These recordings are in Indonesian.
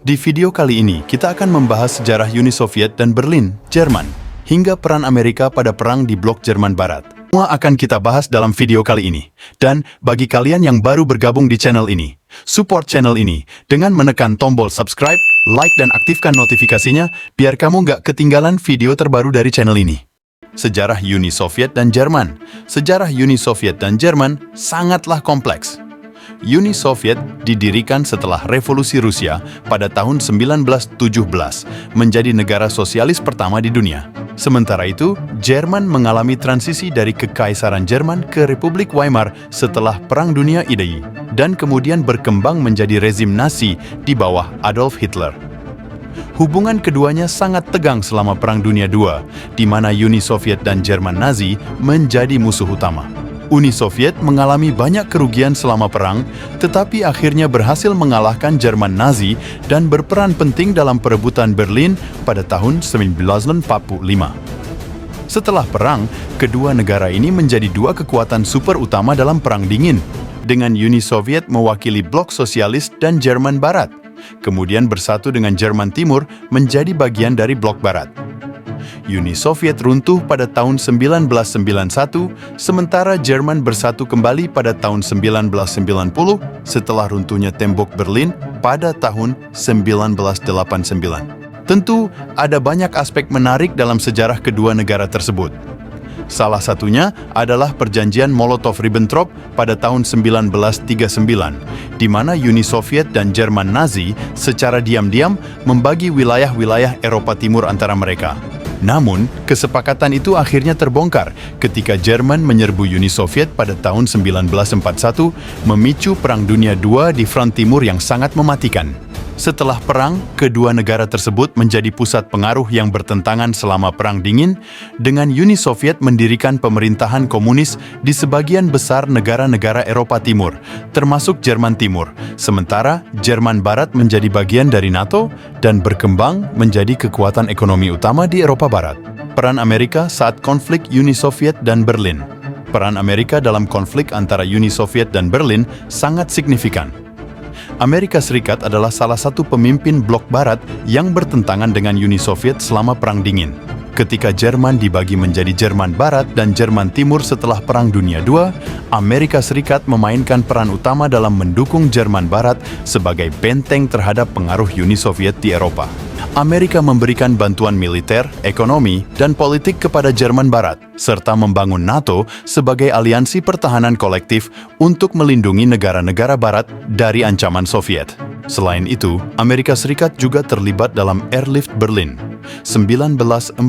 Di video kali ini, kita akan membahas sejarah Uni Soviet dan Berlin, Jerman, hingga peran Amerika pada perang di blok Jerman Barat. Semua akan kita bahas dalam video kali ini. Dan bagi kalian yang baru bergabung di channel ini, support channel ini dengan menekan tombol subscribe, like, dan aktifkan notifikasinya biar kamu nggak ketinggalan video terbaru dari channel ini. Sejarah Uni Soviet dan Jerman. Sejarah Uni Soviet dan Jerman sangatlah kompleks. Uni Soviet didirikan setelah Revolusi Rusia pada tahun 1917 menjadi negara sosialis pertama di dunia. Sementara itu, Jerman mengalami transisi dari Kekaisaran Jerman ke Republik Weimar setelah Perang Dunia II dan kemudian berkembang menjadi rezim Nazi di bawah Adolf Hitler. Hubungan keduanya sangat tegang selama Perang Dunia II, di mana Uni Soviet dan Jerman Nazi menjadi musuh utama. Uni Soviet mengalami banyak kerugian selama perang, tetapi akhirnya berhasil mengalahkan Jerman Nazi dan berperan penting dalam perebutan Berlin pada tahun 1945. Setelah perang, kedua negara ini menjadi dua kekuatan super utama dalam Perang Dingin, dengan Uni Soviet mewakili blok sosialis dan Jerman Barat, kemudian bersatu dengan Jerman Timur menjadi bagian dari blok Barat. Uni Soviet runtuh pada tahun 1991, sementara Jerman bersatu kembali pada tahun 1990 setelah runtuhnya tembok Berlin pada tahun 1989. Tentu, ada banyak aspek menarik dalam sejarah kedua negara tersebut. Salah satunya adalah perjanjian Molotov-Ribbentrop pada tahun 1939, di mana Uni Soviet dan Jerman Nazi secara diam-diam membagi wilayah-wilayah Eropa Timur antara mereka. Namun, kesepakatan itu akhirnya terbongkar ketika Jerman menyerbu Uni Soviet pada tahun 1941, memicu Perang Dunia II di front timur yang sangat mematikan. Setelah perang, kedua negara tersebut menjadi pusat pengaruh yang bertentangan selama Perang Dingin, dengan Uni Soviet mendirikan pemerintahan komunis di sebagian besar negara-negara Eropa Timur, termasuk Jerman Timur, sementara Jerman Barat menjadi bagian dari NATO dan berkembang menjadi kekuatan ekonomi utama di Eropa Barat. Peran Amerika saat konflik Uni Soviet dan Berlin. Peran Amerika dalam konflik antara Uni Soviet dan Berlin sangat signifikan. Amerika Serikat adalah salah satu pemimpin blok Barat yang bertentangan dengan Uni Soviet selama Perang Dingin. Ketika Jerman dibagi menjadi Jerman Barat dan Jerman Timur setelah Perang Dunia II, Amerika Serikat memainkan peran utama dalam mendukung Jerman Barat sebagai benteng terhadap pengaruh Uni Soviet di Eropa. Amerika memberikan bantuan militer, ekonomi, dan politik kepada Jerman Barat, serta membangun NATO sebagai aliansi pertahanan kolektif untuk melindungi negara-negara Barat dari ancaman Soviet. Selain itu, Amerika Serikat juga terlibat dalam Airlift Berlin 1948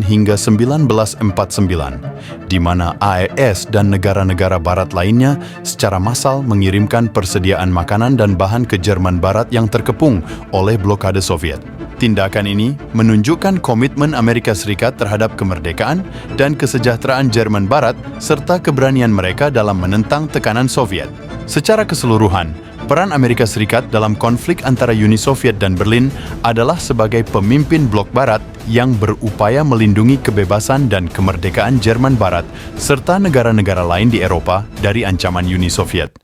hingga 1949, di mana AES dan negara-negara Barat lainnya secara massal mengirimkan persediaan makanan dan bahan ke Jerman Barat yang terkepung oleh blokade Soviet. Tindakan ini menunjukkan komitmen Amerika Serikat terhadap kemerdekaan dan kesejahteraan Jerman Barat serta keberanian mereka dalam menentang tekanan Soviet. Secara keseluruhan, peran Amerika Serikat dalam konflik antara Uni Soviet dan Berlin adalah sebagai pemimpin blok Barat yang berupaya melindungi kebebasan dan kemerdekaan Jerman Barat serta negara-negara lain di Eropa dari ancaman Uni Soviet.